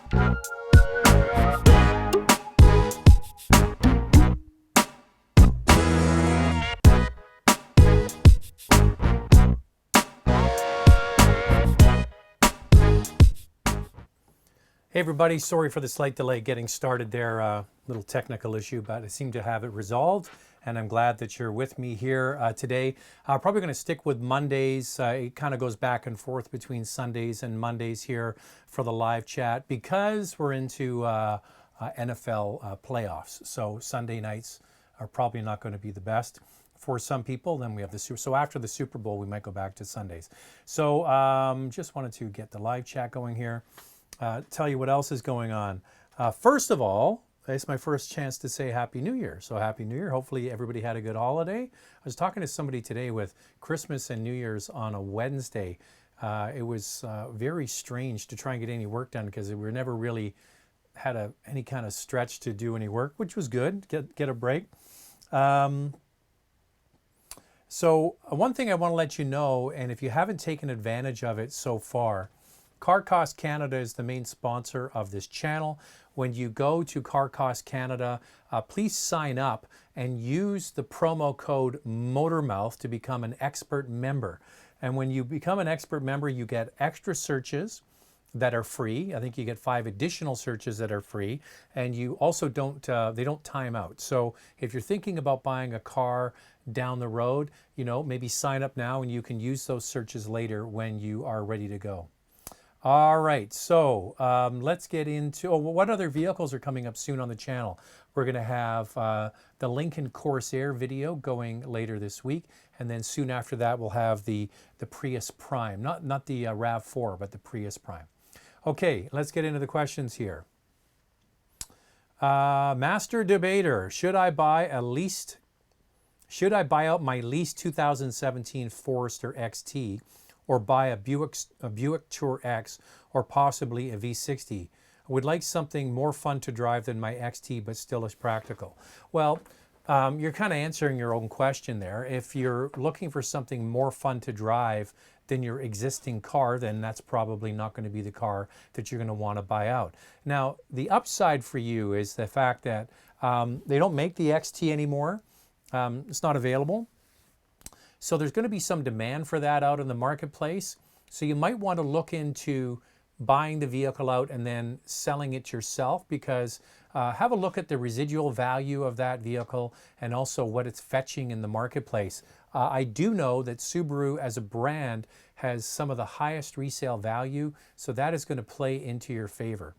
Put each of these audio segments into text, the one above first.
Hey everybody, sorry for the slight delay getting started there, little technical issue, but I seem to have it resolved and I'm glad that you're with me here today. Probably going to stick with Mondays. It kind of goes back and forth between Sundays and Mondays here for the live chat because we're into NFL playoffs. So Sunday nights are probably not going to be the best for some people. Then we have so after the Super Bowl, we might go back to Sundays. So just wanted to get the live chat going here. Tell you what else is going on. First of all, it's my first chance to say Happy New Year. So Happy New Year. Hopefully everybody had a good holiday. I was talking to somebody today with Christmas and New Year's on a Wednesday. It was very strange to try and get any work done because we never really had any kind of stretch to do any work, which was good, get a break. So one thing I want to let you know, and if you haven't taken advantage of it so far, Car Cost Canada is the main sponsor of this channel. When you go to Car Cost Canada, please sign up and use the promo code MOTORMOUTH to become an expert member. And when you become an expert member, you get extra searches that are free. I think you get 5 additional searches that are free, and you also they don't time out. So if you're thinking about buying a car down the road, maybe sign up now and you can use those searches later when you are ready to go. All right, so let's get into what other vehicles are coming up soon on the channel. We're going to have the Lincoln Corsair video going later this week, and then soon after that we'll have the Prius Prime, not the RAV4, but the Prius Prime. Okay, let's get into the questions here. Master Debater, should I buy out my leased 2017 Forester XT? Or buy a Buick Tour X or possibly a V60. I would like something more fun to drive than my XT, but still is practical. Well, you're kind of answering your own question there. If you're looking for something more fun to drive than your existing car, then that's probably not going to be the car that you're going to want to buy out. Now, the upside for you is the fact that they don't make the XT anymore. It's not available. So there's going to be some demand for that out in the marketplace. So you might want to look into buying the vehicle out and then selling it yourself, because have a look at the residual value of that vehicle and also what it's fetching in the marketplace. I do know that Subaru as a brand has some of the highest resale value, so that is going to play into your favor.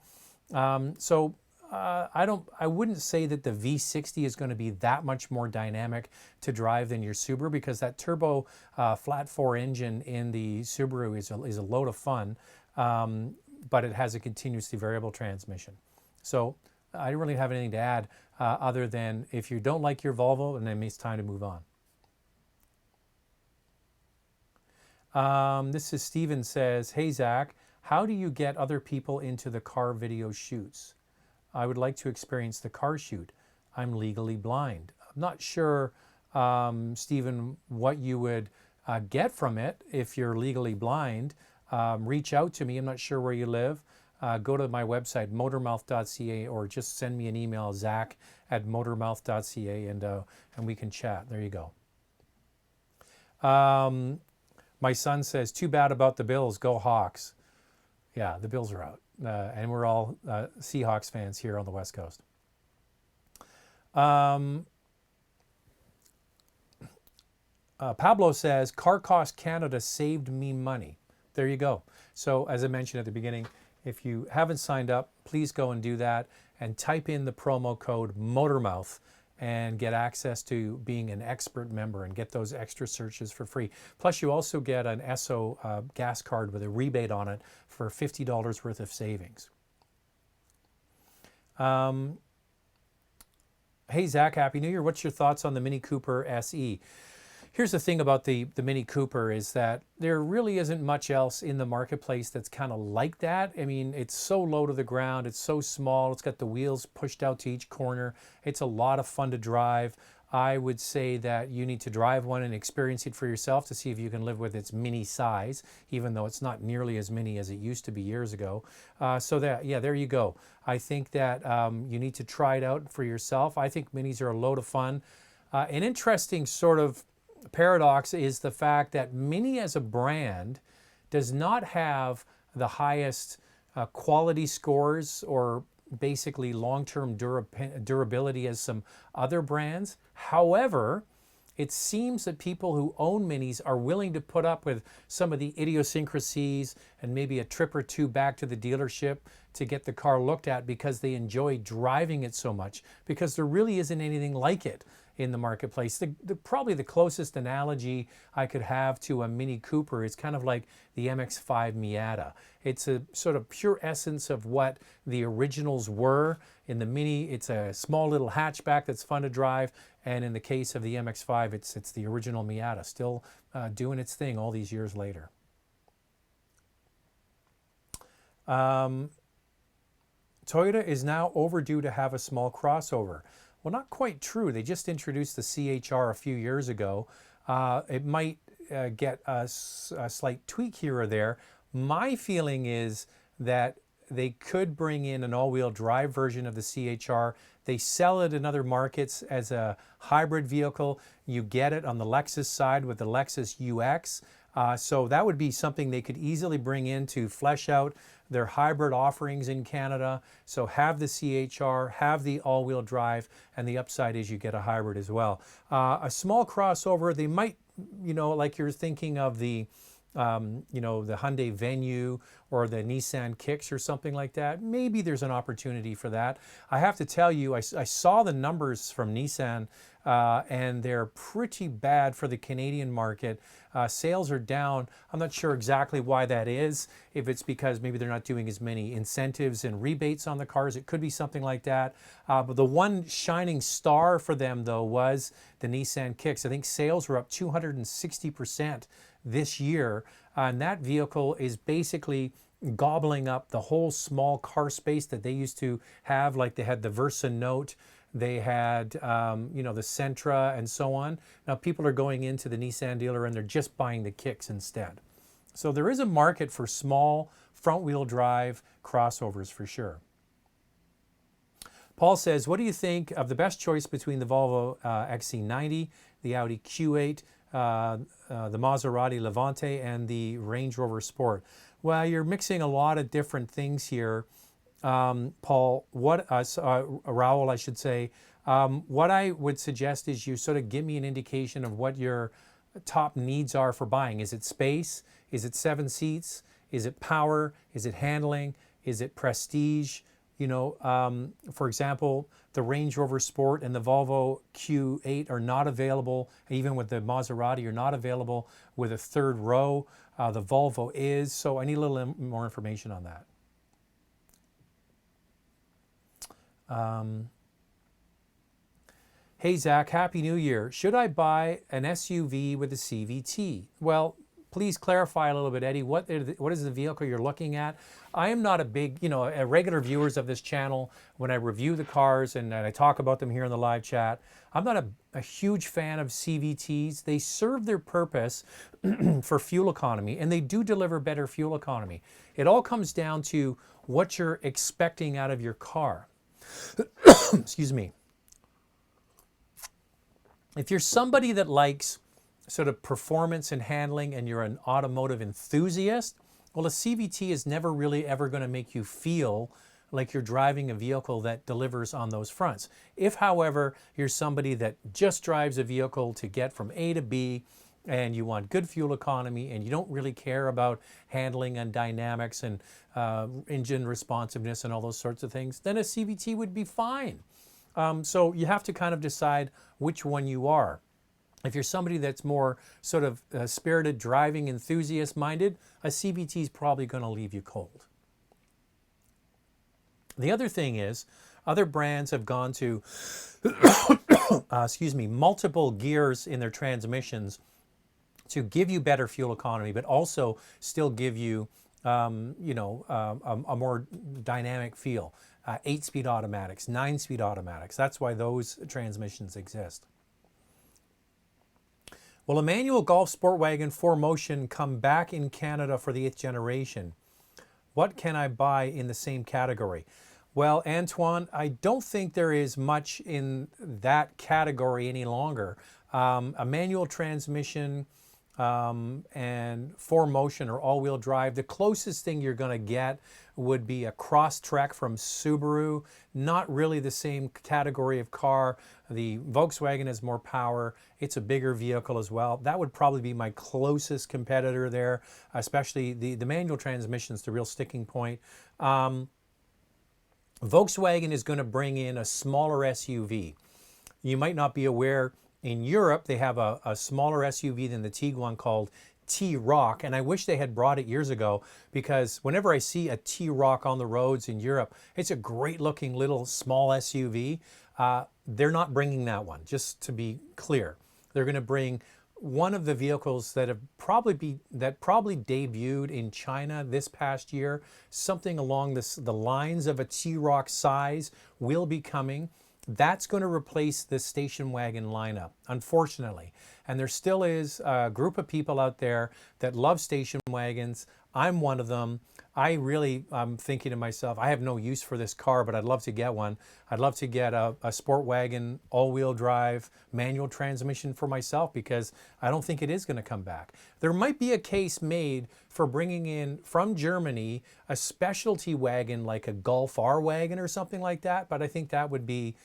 I wouldn't say that the V60 is going to be that much more dynamic to drive than your Subaru, because that turbo flat 4 engine in the Subaru is a load of fun, but it has a continuously variable transmission. So I don't really have anything to add other than if you don't like your Volvo, then it's time to move on. This is Steven says, hey Zach, how do you get other people into the car video shoots? I would like to experience the car shoot. I'm legally blind. I'm not sure, Stephen, what you would get from it if you're legally blind. Reach out to me. I'm not sure where you live. Go to my website, motormouth.ca, or just send me an email, zach@motormouth.ca, and we can chat. There you go. My son says, too bad about the Bills. Go Hawks. Yeah, the Bills are out. And we're all Seahawks fans here on the West Coast. Pablo says, Car Cost Canada saved me money. There you go. So as I mentioned at the beginning, if you haven't signed up, please go and do that and type in the promo code MOTORMOUTH and get access to being an expert member and get those extra searches for free. Plus, you also get an Esso gas card with a rebate on it for $50 worth of savings. Hey, Zach, Happy New Year. What's your thoughts on the Mini Cooper SE? Here's the thing about the Mini Cooper is that there really isn't much else in the marketplace that's kind of like that. I mean, it's so low to the ground. It's so small. It's got the wheels pushed out to each corner. It's a lot of fun to drive. I would say that you need to drive one and experience it for yourself to see if you can live with its mini size, even though it's not nearly as mini as it used to be years ago. So that, yeah, there you go. I think that you need to try it out for yourself. I think minis are a load of fun. An interesting sort of paradox is the fact that Mini as a brand does not have the highest quality scores or basically long-term durability as some other brands. However, it seems that people who own Minis are willing to put up with some of the idiosyncrasies and maybe a trip or two back to the dealership to get the car looked at because they enjoy driving it so much, because there really isn't anything like it in the marketplace. Probably the closest analogy I could have to a Mini Cooper is kind of like the MX-5 Miata. It's a sort of pure essence of what the originals were. In the Mini, it's a small little hatchback that's fun to drive, and in the case of the MX-5, it's the original Miata, still doing its thing all these years later. Toyota is now overdue to have a small crossover. Well, not quite true. They just introduced the CHR a few years ago. It might get a slight tweak here or there. My feeling is that they could bring in an all-wheel drive version of the CHR. They sell it in other markets as a hybrid vehicle. You get it on the Lexus side with the Lexus UX. So that would be something they could easily bring in to flesh out their hybrid offerings in Canada. So have the CHR, have the all-wheel drive, and the upside is you get a hybrid as well. A small crossover, they might, like you're thinking of the the Hyundai Venue or the Nissan Kicks or something like that. Maybe there's an opportunity for that. I have to tell you, I saw the numbers from Nissan and they're pretty bad for the Canadian market. Sales are down. I'm not sure exactly why that is. If it's because maybe they're not doing as many incentives and rebates on the cars, it could be something like that. But the one shining star for them, though, was the Nissan Kicks. I think sales were up 260% this year. And that vehicle is basically gobbling up the whole small car space that they used to have. Like they had the Versa Note, they had the Sentra and so on. Now people are going into the Nissan dealer and they're just buying the Kicks instead. So there is a market for small front-wheel drive crossovers for sure. Paul says, what do you think of the best choice between the Volvo XC90, the Audi Q8, the Maserati Levante, and the Range Rover Sport? Well, you're mixing a lot of different things here, Paul. Raoul, I should say. What I would suggest is you sort of give me an indication of what your top needs are for buying. Is it space? Is it 7 seats? Is it power? Is it handling? Is it prestige? For example, the Range Rover Sport and the Volvo Q8 are not available, even with the Maserati, are not available with a third row. The Volvo is, so I need a little more information on that. Hey Zach, Happy New Year. Should I buy an SUV with a CVT? Well, please clarify a little bit, Eddie. What is the vehicle you're looking at? I am not a big, regular viewers of this channel, when I review the cars and I talk about them here in the live chat, I'm not a huge fan of CVTs. They serve their purpose for fuel economy, and they do deliver better fuel economy. It all comes down to what you're expecting out of your car. Excuse me. If you're somebody that likes sort of performance and handling and you're an automotive enthusiast, well, a CVT is never really ever going to make you feel like you're driving a vehicle that delivers on those fronts. If, however, you're somebody that just drives a vehicle to get from A to B and you want good fuel economy and you don't really care about handling and dynamics and engine responsiveness and all those sorts of things, then a CVT would be fine. So you have to kind of decide which one you are. If you're somebody that's more sort of spirited, driving, enthusiast-minded, a CVT is probably going to leave you cold. The other thing is, other brands have gone to, multiple gears in their transmissions to give you better fuel economy, but also still give you, a more dynamic feel. 8-speed automatics, 9-speed automatics. That's why those transmissions exist. Will a manual Golf Sport Wagon 4Motion come back in Canada for the 8th generation? What can I buy in the same category? Well, Antoine, I don't think there is much in that category any longer. A manual transmission and 4Motion or all-wheel drive, the closest thing you're going to get would be a Crosstrek from Subaru. Not really the same category of car. The Volkswagen has more power. It's a bigger vehicle as well. That would probably be my closest competitor there, especially the manual transmission is the real sticking point. Volkswagen is going to bring in a smaller SUV. You might not be aware, in Europe, they have a smaller SUV than the Tiguan called T-Roc, and I wish they had brought it years ago, because whenever I see a T-Roc on the roads in Europe, it's a great looking little small SUV. They're not bringing that one, just to be clear. They're going to bring one of the vehicles that probably debuted in China this past year. Something along the lines of a T-Roc size will be coming. That's going to replace the station wagon lineup, unfortunately. And there still is a group of people out there that love station wagons. I'm one of them. I'm thinking to myself, I have no use for this car, but I'd love to get one. I'd love to get a sport wagon, all-wheel drive, manual transmission for myself, because I don't think it is going to come back. There might be a case made for bringing in from Germany a specialty wagon like a Golf R wagon or something like that, but I think that would be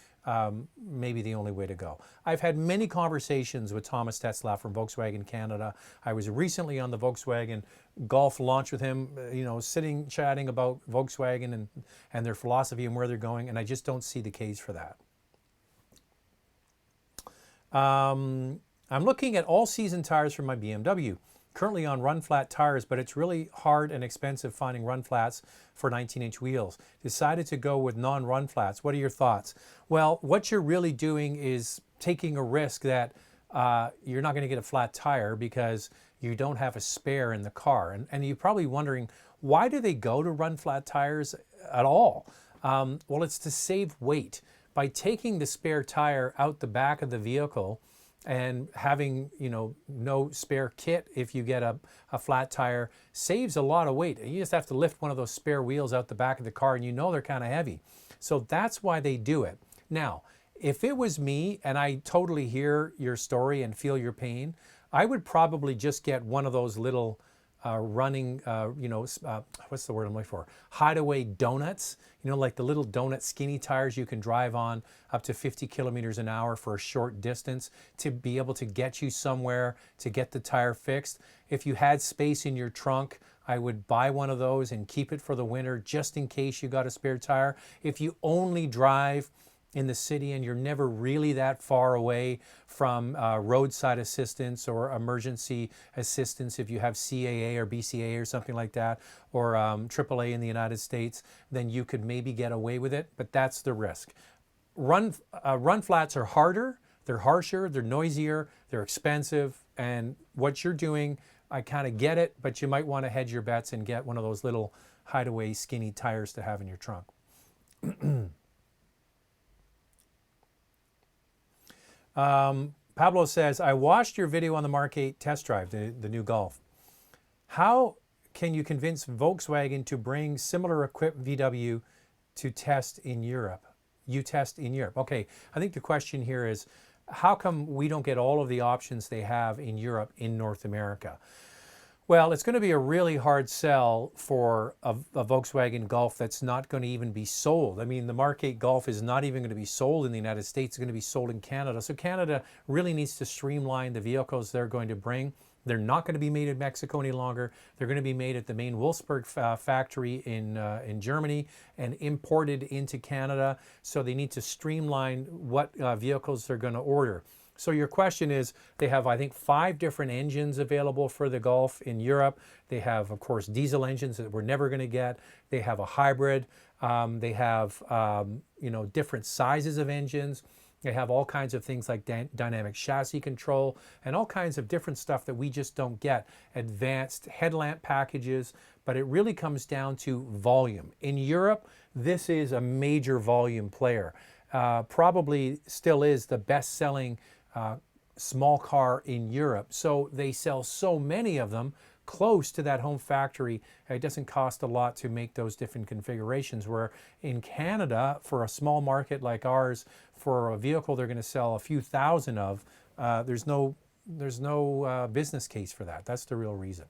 maybe the only way to go. I've had many conversations with Thomas Tetzlaff from Volkswagen Canada. I was recently on the Volkswagen Golf launch with him, sitting chatting about Volkswagen and their philosophy and where they're going, and I just don't see the case for that. I'm looking at all-season tires for my BMW. Currently on run flat tires, but it's really hard and expensive finding run flats for 19-inch wheels. Decided to go with non-run flats. What are your thoughts? Well, what you're really doing is taking a risk that you're not going to get a flat tire because you don't have a spare in the car. And you're probably wondering, why do they go to run flat tires at all? Well, it's to save weight. By taking the spare tire out the back of the vehicle and having, no spare kit if you get a flat tire, saves a lot of weight. You just have to lift one of those spare wheels out the back of the car, and they're kind of heavy. So that's why they do it. Now, if it was me, and I totally hear your story and feel your pain, I would probably just get one of those little running, what's the word I'm looking for? Hideaway donuts, like the little donut skinny tires you can drive on up to 50 kilometers an hour for a short distance to be able to get you somewhere to get the tire fixed. If you had space in your trunk, I would buy one of those and keep it for the winter just in case you got a spare tire. If you only drive in the city and you're never really that far away from roadside assistance or emergency assistance, if you have CAA or BCA or something like that, or AAA in the United States, then you could maybe get away with it, but that's the risk. Run flats are harder, they're harsher, they're noisier, they're expensive, and what you're doing, I kind of get it, but you might want to hedge your bets and get one of those little hideaway skinny tires to have in your trunk. Pablo says, I watched your video on the Mark 8 test drive, the new Golf. How can you convince Volkswagen to bring similar equipped VW to test in Europe? You test in Europe. Okay, I think the question here is, how come we don't get all of the options they have in Europe in North America? Well, it's going to be a really hard sell for a Volkswagen Golf that's not going to even be sold. I mean, the Mark 8 Golf is not even going to be sold in the United States. It's going to be sold in Canada. So Canada really needs to streamline the vehicles they're going to bring. They're not going to be made in Mexico any longer. They're going to be made at the main Wolfsburg factory in Germany and imported into Canada. So they need to streamline what vehicles they're going to order. So your question is, they have, I think, 5 different engines available for the Golf in Europe. They have, of course, diesel engines that we're never going to get. They have a hybrid. They have, different sizes of engines. They have all kinds of things like dynamic chassis control and all kinds of different stuff that we just don't get. Advanced headlamp packages, but it really comes down to volume. In Europe, this is a major volume player. Probably still is the best-selling small car in Europe. So they sell so many of them close to that home factory. It doesn't cost a lot to make those different configurations, where in Canada, for a small market like ours, for a vehicle they're going to sell a few thousand of, there's no business case for that. That's the real reason.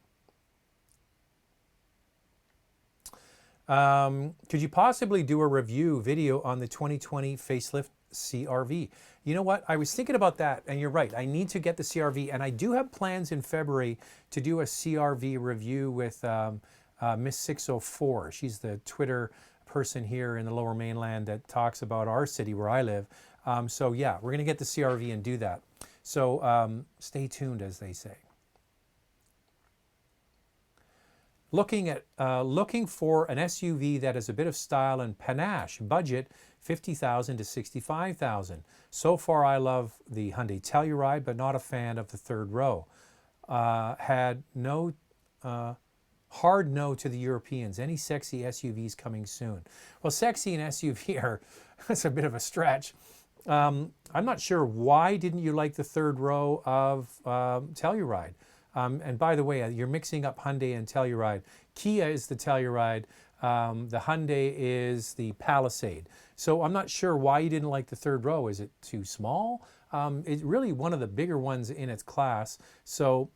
Could you possibly do a review video on the 2020 facelift CRV? You know what? I was thinking about that, and you're right. I need to get the CRV, and I do have plans in February to do a CRV review with Miss 604. She's the Twitter person here in the Lower Mainland that talks about our city where I live. So yeah, we're going to get the CRV and do that. So stay tuned, as they say. Looking for an SUV that has a bit of style and panache. Budget $50,000 to $65,000. So far, I love the Hyundai Telluride, but not a fan of the third row. Had no hard no to the Europeans. Any sexy SUVs coming soon? Well, sexy and SUV are that's a bit of a stretch. I'm not sure, why didn't you like the third row of Telluride? And by the way, you're mixing up Hyundai and Telluride. Kia is the Telluride. The Hyundai is the Palisade. So I'm not sure why you didn't like the third row. Is it too small? It's really one of the bigger ones in its class. So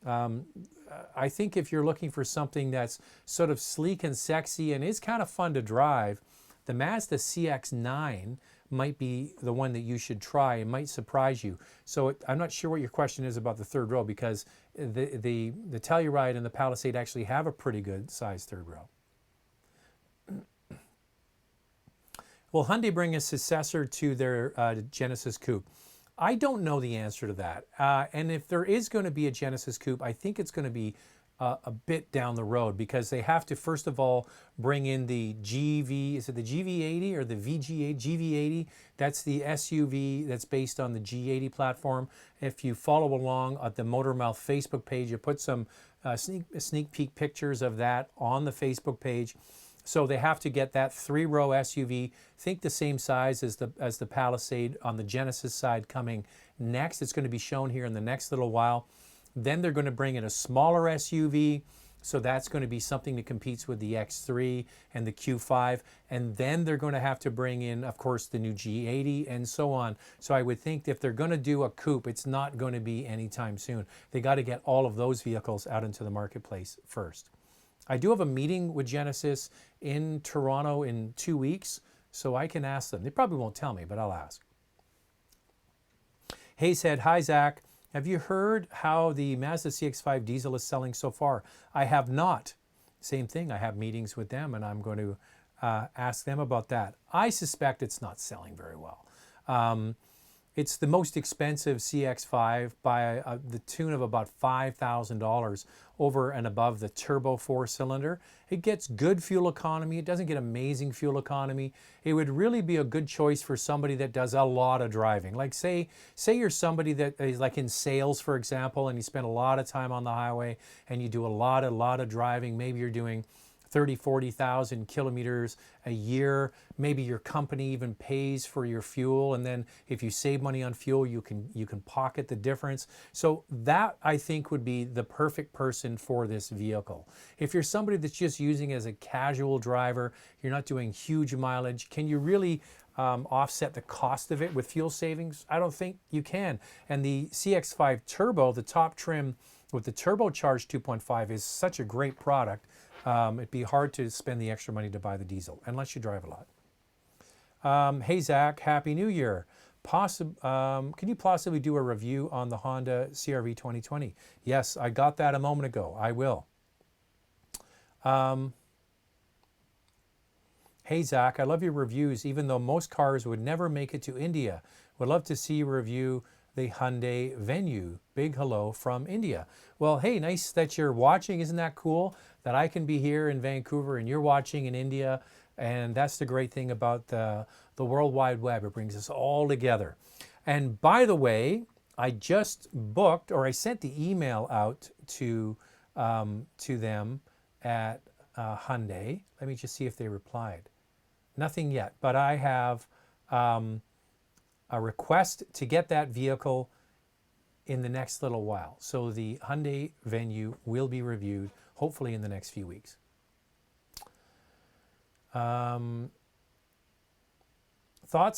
I think if you're looking for something that's sort of sleek and sexy and is kind of fun to drive, the Mazda CX-9 might be the one that you should try. It might surprise you. So I'm not sure what your question is about the third row, because the Telluride and the Palisade actually have a pretty good size third row. Will Hyundai bring a successor to their Genesis Coupe? I don't know the answer to that. And if there is going to be a Genesis Coupe, I think it's going to be a bit down the road, because they have to first of all bring in the is it the GV80 or the GV80? That's the SUV that's based on the G80 platform. If you follow along at the Motormouth Facebook page, you put some sneak peek pictures of that on the Facebook page. So they have to get that three-row SUV, think the same size as the Palisade on the Genesis side coming next. It's going to be shown here in the next little while. Then they're going to bring in a smaller SUV, so that's going to be something that competes with the X3 and the Q5. And then they're going to have to bring in, of course, the new G80 and so on. So I would think if they're going to do a coupe, it's not going to be anytime soon. They got to get all of those vehicles out into the marketplace first. I do have a meeting with Genesis in Toronto in 2 weeks, so I can ask them. They probably won't tell me, but I'll ask. Hayes said, hi, Zach. Have you heard how the Mazda CX-5 diesel is selling so far? I have not. Same thing. I have meetings with them, and I'm going to ask them about that. I suspect it's not selling very well. It's the most expensive CX-5 by the tune of about $5,000 over and above the turbo four-cylinder. It gets good fuel economy. It doesn't get amazing fuel economy. It would really be a good choice for somebody that does a lot of driving. Like say you're somebody that is like in sales, for example, and you spend a lot of time on the highway and you do a lot of driving. Maybe you're doing 30, 40,000 kilometers a year. Maybe your company even pays for your fuel, and then if you save money on fuel, you can pocket the difference. So that, I think, would be the perfect person for this vehicle. If you're somebody that's just using it as a casual driver, you're not doing huge mileage, can you really offset the cost of it with fuel savings? I don't think you can. And the CX-5 Turbo, the top trim with the turbocharged 2.5, is such a great product. It'd be hard to spend the extra money to buy the diesel, unless you drive a lot. Hey, Zach, Happy New Year. Can you possibly do a review on the Honda CR-V 2020? Yes, I got that a moment ago. I will. Hey, Zach, I love your reviews, even though most cars would never make it to India. Would love to see you review the Hyundai Venue. Big hello from India. Well, hey, nice that you're watching. Isn't that cool that I can be here in Vancouver and you're watching in India? And that's the great thing about the World Wide Web. It brings us all together. And by the way, I just booked, or I sent the email out to them at Hyundai. Let me just see if they replied. Nothing yet, but I have a request to get that vehicle in the next little while. So the Hyundai Venue will be reviewed hopefully in the next few weeks. Thoughts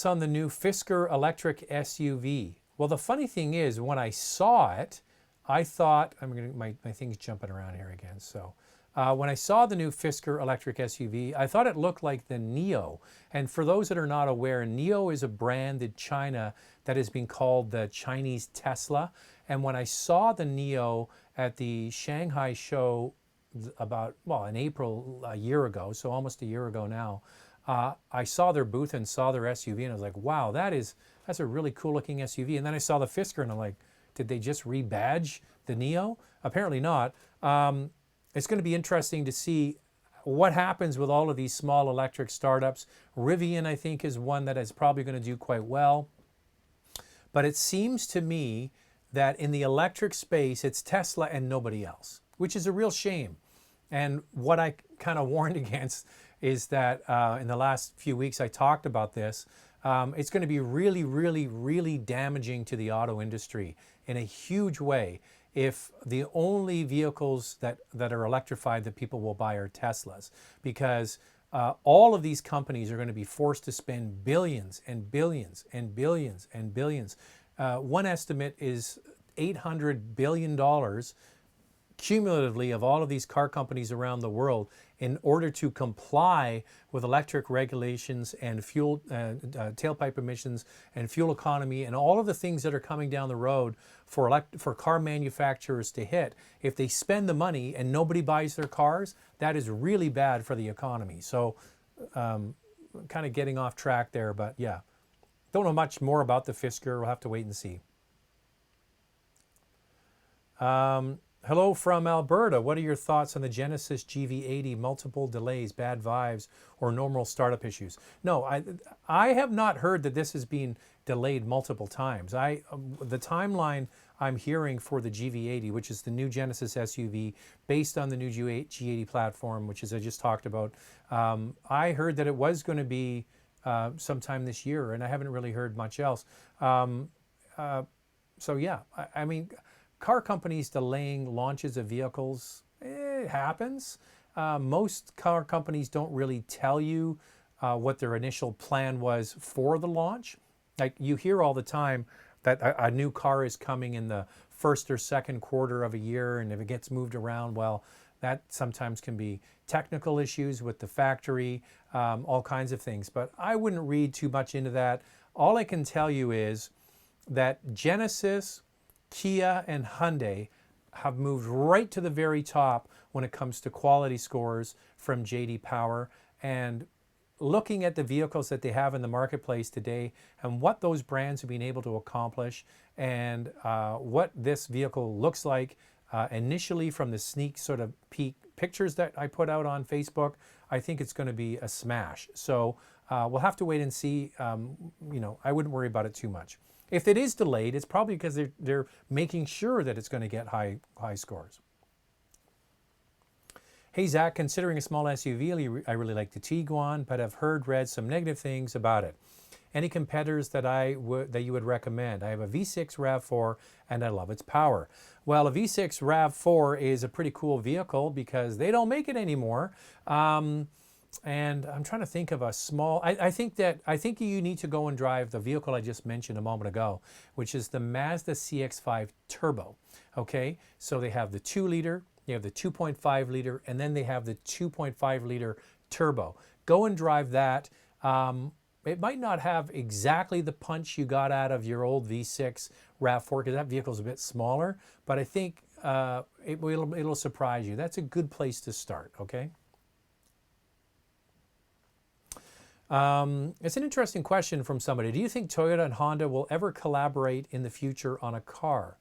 on the new Fisker electric SUV? Well, the funny thing is, when I saw it, I thought, my thing's jumping around here again. So when I saw the new Fisker electric SUV, I thought it looked like the Neo. And for those that are not aware, Neo is a brand in China that has been called the Chinese Tesla. And when I saw the Neo at the Shanghai show in April a year ago, so almost a year ago now, I saw their booth and saw their SUV, and I was like, wow, that's a really cool looking SUV. And then I saw the Fisker, and I'm like, did they just rebadge the Neo? Apparently not. It's going to be interesting to see what happens with all of these small electric startups. Rivian, I think, is one that is probably going to do quite well. But it seems to me that in the electric space, it's Tesla and nobody else, which is a real shame. And what I kind of warned against is that in the last few weeks I talked about this. It's going to be really, really, really damaging to the auto industry in a huge way if the only vehicles that are electrified that people will buy are Teslas, because all of these companies are going to be forced to spend billions and billions and billions and billions. One estimate is $800 billion cumulatively of all of these car companies around the world in order to comply with electric regulations and fuel tailpipe emissions and fuel economy and all of the things that are coming down the road for car manufacturers to hit. If they spend the money and nobody buys their cars, that is really bad for the economy. So kind of getting off track there, but yeah. Don't know much more about the Fisker. We'll have to wait and see. Hello from Alberta. What are your thoughts on the Genesis GV80? Multiple delays, bad vibes, or normal startup issues? No, I have not heard that this has been delayed multiple times. The timeline I'm hearing for the GV80, which is the new Genesis SUV based on the new G80 platform, which, as I just talked about, I heard that it was going to be sometime this year, and I haven't really heard much else. So yeah, I mean, car companies delaying launches of vehicles, it happens. Most car companies don't really tell you what their initial plan was for the launch. Like, you hear all the time that a new car is coming in the first or second quarter of a year, and if it gets moved around, well, that sometimes can be technical issues with the factory, all kinds of things. But I wouldn't read too much into that. All I can tell you is that Genesis, Kia, and Hyundai have moved right to the very top when it comes to quality scores from J.D. Power. And looking at the vehicles that they have in the marketplace today and what those brands have been able to accomplish, and what this vehicle looks like initially from the sneak sort of peek pictures that I put out on Facebook, I think it's going to be a smash. So we'll have to wait and see. I wouldn't worry about it too much. If it is delayed, it's probably because they're making sure that it's going to get high scores. Hey Zach, considering a small SUV, I really like the Tiguan, but I've read some negative things about it. Any competitors that you would recommend? I have a V6 RAV4 and I love its power. Well, a V6 RAV4 is a pretty cool vehicle because they don't make it anymore. And I'm trying to think of a small, I think you need to go and drive the vehicle I just mentioned a moment ago, which is the Mazda CX-5 Turbo. Okay, so they have the 2-liter, they have the 2.5 liter, and then they have the 2.5 liter turbo. Go and drive that. It might not have exactly the punch you got out of your old V6 RAV4 because that vehicle is a bit smaller, but I think it'll surprise you. That's a good place to start, okay? It's an interesting question from somebody. Do you think Toyota and Honda will ever collaborate in the future on a car?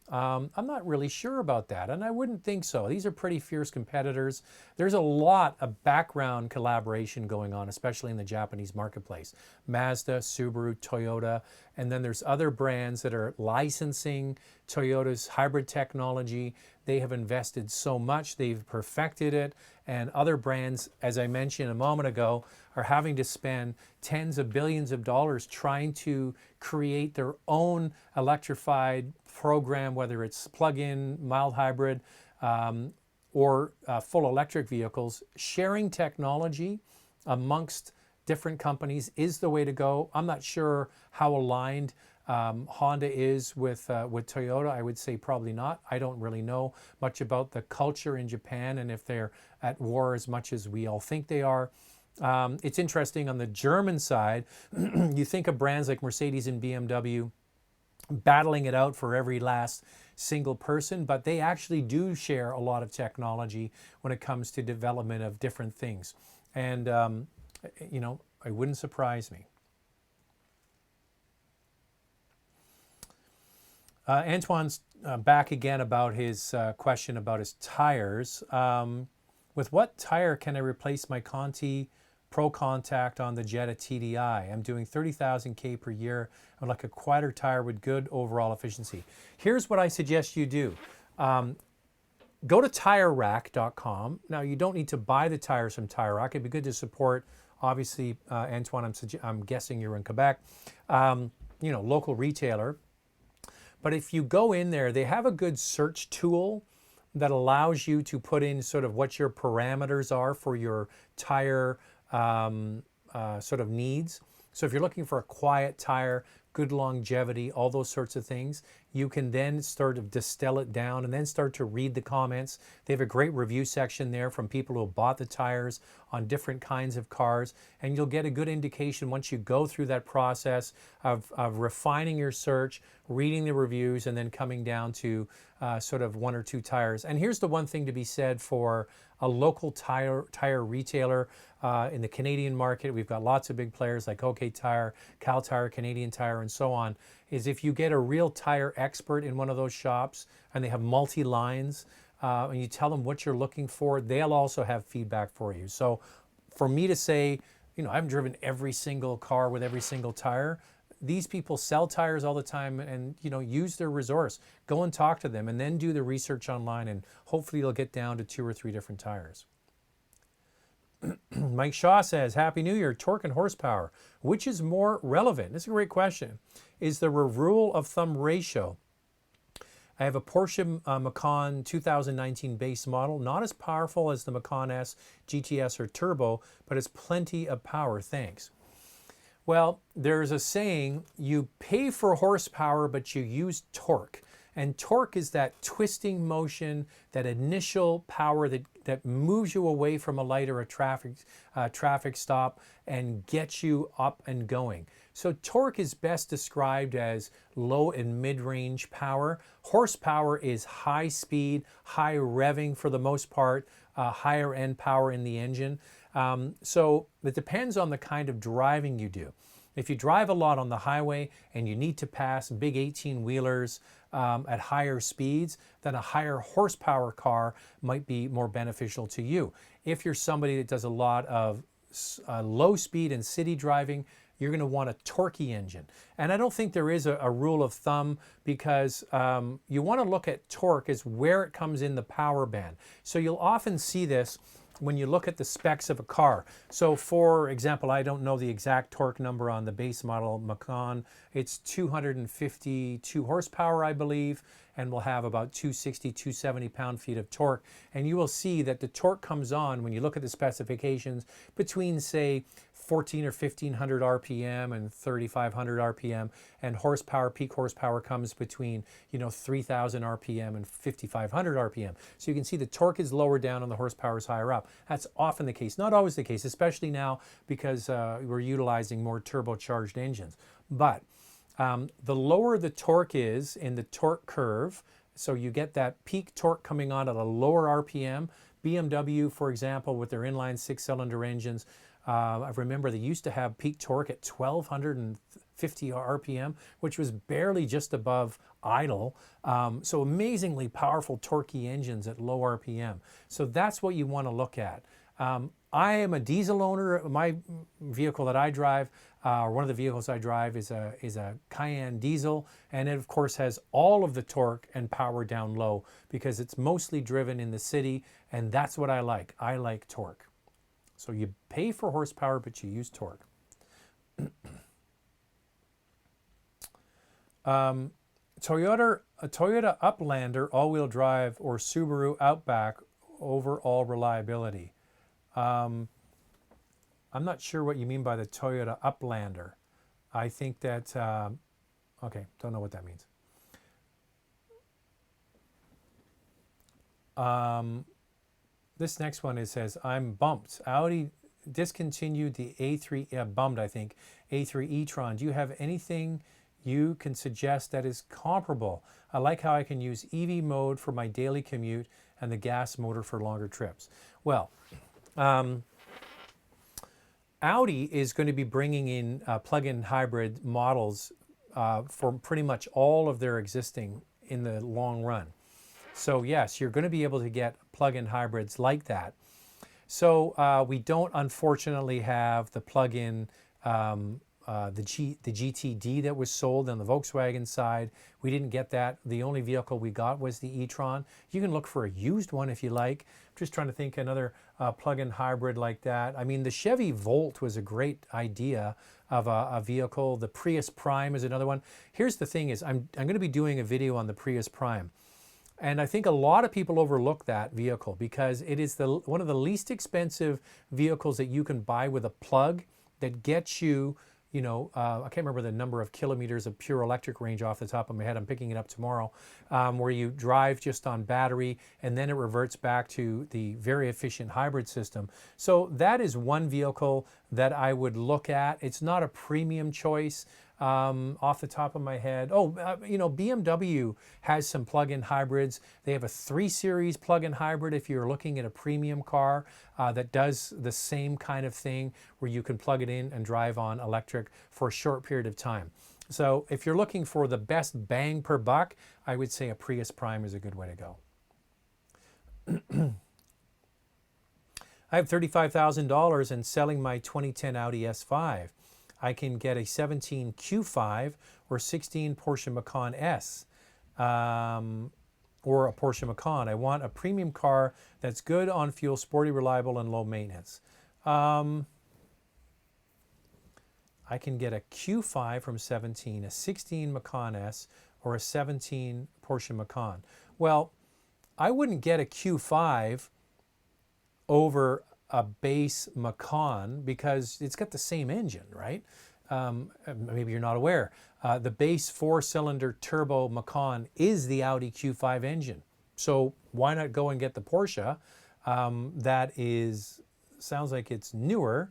I'm not really sure about that, and I wouldn't think so. These are pretty fierce competitors. There's a lot of background collaboration going on, especially in the Japanese marketplace. Mazda, Subaru, Toyota, and then there's other brands that are licensing Toyota's hybrid technology. They have invested so much, they've perfected it, and other brands, as I mentioned a moment ago, are having to spend tens of billions of dollars trying to create their own electrified program, whether it's plug-in, mild hybrid, or full electric vehicles, sharing technology amongst different companies is the way to go. I'm not sure how aligned Honda is with Toyota. I would say probably not. I don't really know much about the culture in Japan and if they're at war as much as we all think they are. It's interesting on the German side, you think of brands like Mercedes and BMW battling it out for every last single person, but they actually do share a lot of technology when it comes to development of different things. And, you know, it wouldn't surprise me. Antoine's back again about his question about his tires. With what tire can I replace my Conti Pro Contact on the Jetta TDI? I'm doing 30,000 K per year. I'd like a quieter tire with good overall efficiency. Here's what I suggest you do. Go to TireRack.com. Now, you don't need to buy the tires from Tire Rack. It'd be good to support, obviously, Antoine, I'm guessing you're in Quebec, you know, local retailer. But if you go in there, they have a good search tool that allows you to put in sort of what your parameters are for your tire sort of needs. So if you're looking for a quiet tire, good longevity, all those sorts of things, you can then sort of distill it down and then start to read the comments. They have a great review section there from people who bought the tires on different kinds of cars, and you'll get a good indication once you go through that process of refining your search, reading the reviews, and then coming down to sort of one or two tires. And here's the one thing to be said for a local tire retailer in the Canadian market. We've got lots of big players like OK Tire, Cal Tire, Canadian Tire, and so on, is if you get a real tire expert in one of those shops and they have multi-lines and you tell them what you're looking for, they'll also have feedback for you. So for me to say, you know, I haven't driven every single car with every single tire. These people sell tires all the time and, you know, use their resource. Go and talk to them and then do the research online, and hopefully you'll get down to 2 or 3 different tires. Mike Shaw says, Happy New Year, torque and horsepower. Which is more relevant? This is a great question. Is there a rule of thumb ratio? I have a Porsche Macan 2019 base model, not as powerful as the Macan S, GTS, or Turbo, but has plenty of power. Thanks. Well, there's a saying, you pay for horsepower, but you use torque. And torque is that twisting motion, that initial power that moves you away from a light or a traffic stop and gets you up and going. So torque is best described as low and mid-range power. Horsepower is high speed, high revving for the most part, higher end power in the engine. So it depends on the kind of driving you do. If you drive a lot on the highway and you need to pass big 18-wheelers at higher speeds, then a higher horsepower car might be more beneficial to you. If you're somebody that does a lot of low speed and city driving, you're going to want a torquey engine. And I don't think there is a rule of thumb, because you want to look at torque as where it comes in the power band. So you'll often see this when you look at the specs of a car. So for example, I don't know the exact torque number on the base model Macan. It's 252 horsepower, I believe, and will have about 260, 270 pound-feet of torque. And you will see that the torque comes on, when you look at the specifications, between, say, 14 or 1500 RPM and 3500 RPM, and horsepower, peak horsepower, comes between, you know, 3000 RPM and 5500 RPM. So you can see the torque is lower down and the horsepower is higher up. That's often the case, not always the case, especially now because we're utilizing more turbocharged engines. But the lower the torque is in the torque curve, so you get that peak torque coming on at a lower RPM. BMW, for example, with their inline 6-cylinder engines, I remember they used to have peak torque at 1250 RPM, which was barely just above idle. So amazingly powerful torquey engines at low RPM. So that's what you want to look at. I am a diesel owner. My vehicle that I drive, or one of the vehicles I drive, is a Cayenne diesel, and it of course has all of the torque and power down low because it's mostly driven in the city, and that's what I like. I like torque. So you pay for horsepower, but you use torque. A Toyota Uplander all-wheel drive or Subaru Outback overall reliability. I'm not sure what you mean by the Toyota Uplander. I think that, okay, don't know what that means. This next one, it says, I'm bumped. Audi discontinued the A3, bummed I think, A3 E-tron. Do you have anything you can suggest that is comparable? I like how I can use EV mode for my daily commute and the gas motor for longer trips. Well, Audi is going to be bringing in plug-in hybrid models for pretty much all of their existing in the long run. So yes, you're going to be able to get plug-in hybrids like that. So we don't unfortunately have the plug-in, the GTD that was sold on the Volkswagen side. We didn't get that. The only vehicle we got was the e-tron. You can look for a used one if you like. I'm just trying to think another plug-in hybrid like that. I mean, the Chevy Volt was a great idea of a vehicle. The Prius Prime is another one. Here's the thing is, I'm going to be doing a video on the Prius Prime. And I think a lot of people overlook that vehicle because it is one of the least expensive vehicles that you can buy with a plug that gets you, you know, I can't remember the number of kilometers of pure electric range off the top of my head. I'm picking it up tomorrow, where you drive just on battery and then it reverts back to the very efficient hybrid system. So that is one vehicle that I would look at. It's not a premium choice. Off the top of my head. You know, BMW has some plug-in hybrids. They have a 3 Series plug-in hybrid if you're looking at a premium car that does the same kind of thing where you can plug it in and drive on electric for a short period of time. So if you're looking for the best bang per buck, I would say a Prius Prime is a good way to go. I have $35,000 and selling my 2010 Audi S5. I can get a 17 Q5 or 16 Porsche Macan S or a Porsche Macan. I want a premium car that's good on fuel, sporty, reliable, and low maintenance. I can get a Q5 from 17, a 16 Macan S, or a 17 Porsche Macan. Well, I wouldn't get a Q5 over a base Macan because it's got the same engine, right? Maybe you're not aware. The base 4-cylinder turbo Macan is the Audi Q5 engine. So why not go and get the Porsche that sounds like it's newer,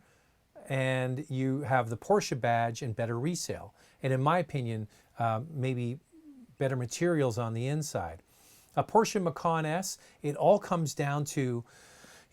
and you have the Porsche badge and better resale. And in my opinion, maybe better materials on the inside. A Porsche Macan S, it all comes down to,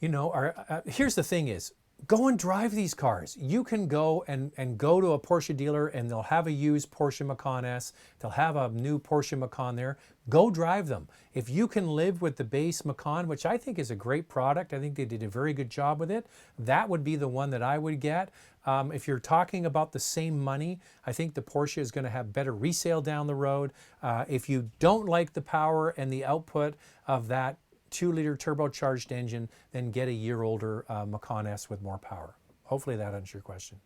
you know, here's the thing is, go and drive these cars. You can go and go to a Porsche dealer and they'll have a used Porsche Macan S. They'll have a new Porsche Macan there. Go drive them. If you can live with the base Macan, which I think is a great product, I think they did a very good job with it, that would be the one that I would get. If you're talking about the same money, I think the Porsche is going to have better resale down the road. If you don't like the power and the output of that 2-liter turbocharged engine, then get a year older Macan S with more power. Hopefully that answers your question.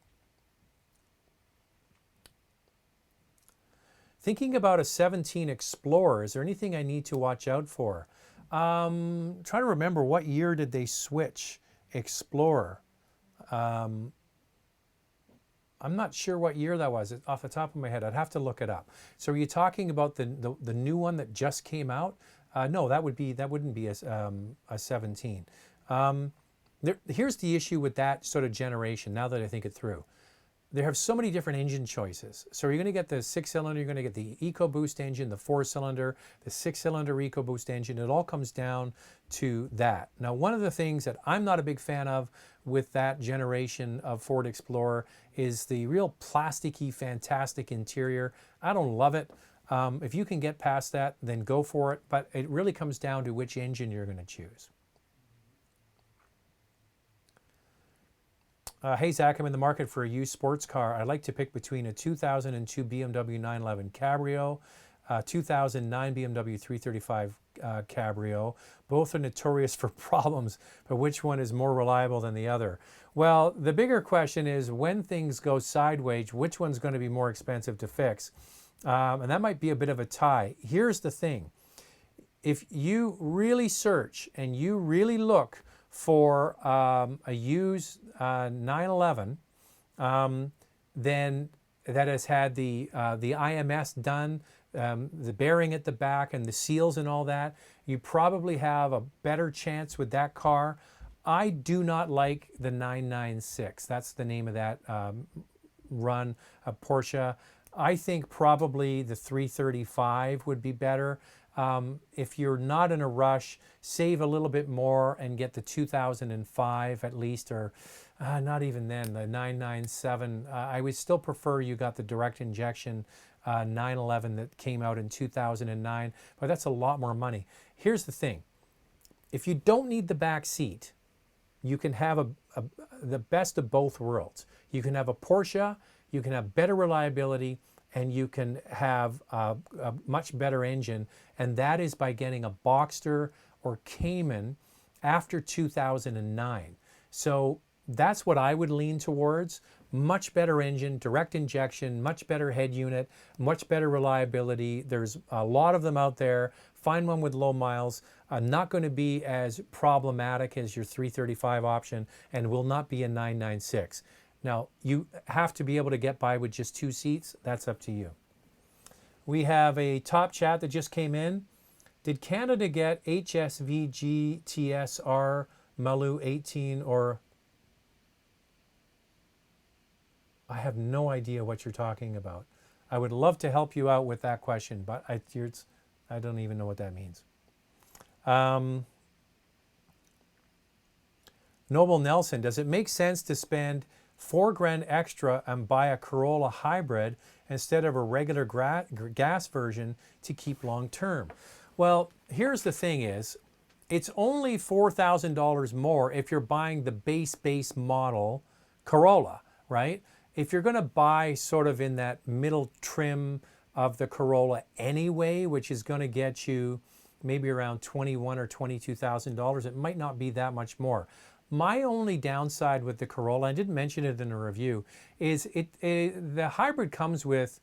Thinking about a 17 Explorer, is there anything I need to watch out for? Trying to remember, what year did they switch Explorer? I'm not sure what year that was off the top of my head. I'd have to look it up. So are you talking about the new one that just came out? No, that wouldn't be a 17. Here's the issue with that sort of generation, now that I think it through. They have so many different engine choices. So you're going to get the 6-cylinder, you're going to get the EcoBoost engine, the 4-cylinder, the 6-cylinder EcoBoost engine. It all comes down to that. Now, one of the things that I'm not a big fan of with that generation of Ford Explorer is the real plasticky, fantastic interior. I don't love it. If you can get past that, then go for it. But it really comes down to which engine you're going to choose. Hey, Zach, I'm in the market for a used sports car. I'd like to pick between a 2002 BMW 911 Cabrio, 2009 BMW 335 Cabrio. Both are notorious for problems, but which one is more reliable than the other? Well, the bigger question is, when things go sideways, which one's going to be more expensive to fix? And that might be a bit of a tie. Here's the thing. If you really search and you really look for a used 911, then that has had the IMS done, the bearing at the back and the seals and all that, you probably have a better chance with that car. I do not like the 996. That's the name of that run, a Porsche. I think probably the 335 would be better. If you're not in a rush, save a little bit more and get the 2005 at least, or not even then, the 997. I would still prefer you got the direct injection 911 that came out in 2009, but that's a lot more money. Here's the thing. If you don't need the back seat, you can have the best of both worlds. You can have a Porsche, you can have better reliability, and you can have a much better engine, and that is by getting a Boxster or Cayman after 2009. So that's what I would lean towards. Much better engine, direct injection, much better head unit, much better reliability. There's a lot of them out there. Find one with low miles. Not going to be as problematic as your 335 option, and will not be a 996. Now, you have to be able to get by with just 2 seats. That's up to you. We have a top chat that just came in. Did Canada get HSV GTSR Malu 18 or... I have no idea what you're talking about. I would love to help you out with that question, but I don't even know what that means. Noble Nelson, does it make sense to spend $4,000 extra and buy a Corolla Hybrid instead of a regular gas version to keep long term? Well, here's the thing is, it's only $4,000 more if you're buying the base model Corolla, right? If you're going to buy sort of in that middle trim of the Corolla anyway, which is going to get you maybe around $21,000 or $22,000, it might not be that much more. My only downside with the Corolla, I didn't mention it in a review, is the hybrid comes with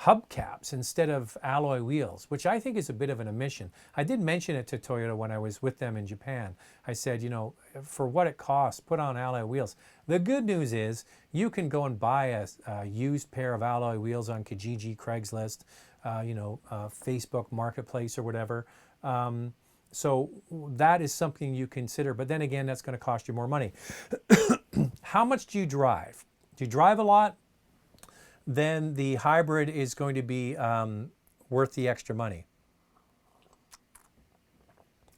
hubcaps instead of alloy wheels, which I think is a bit of an omission. I did mention it to Toyota when I was with them in Japan. I said, you know, for what it costs, put on alloy wheels. The good news is you can go and buy a used pair of alloy wheels on Kijiji, Craigslist, Facebook Marketplace or whatever. So that is something you consider, but then again, that's going to cost you more money. How much do you drive? Do you drive a lot? Then the hybrid is going to be worth the extra money.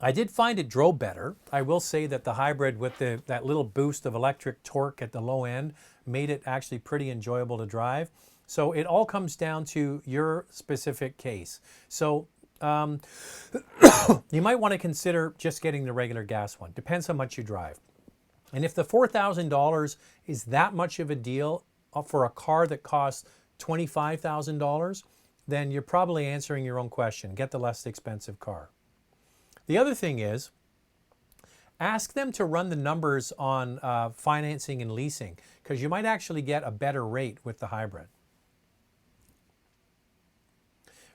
I did find it drove better. I will say that the hybrid with that little boost of electric torque at the low end made it actually pretty enjoyable to drive. So it all comes down to your specific case. So you might want to consider just getting the regular gas one. Depends how much you drive. And if the $4,000 is that much of a deal for a car that costs $25,000, then you're probably answering your own question. Get the less expensive car. The other thing is, ask them to run the numbers on financing and leasing, because you might actually get a better rate with the hybrid.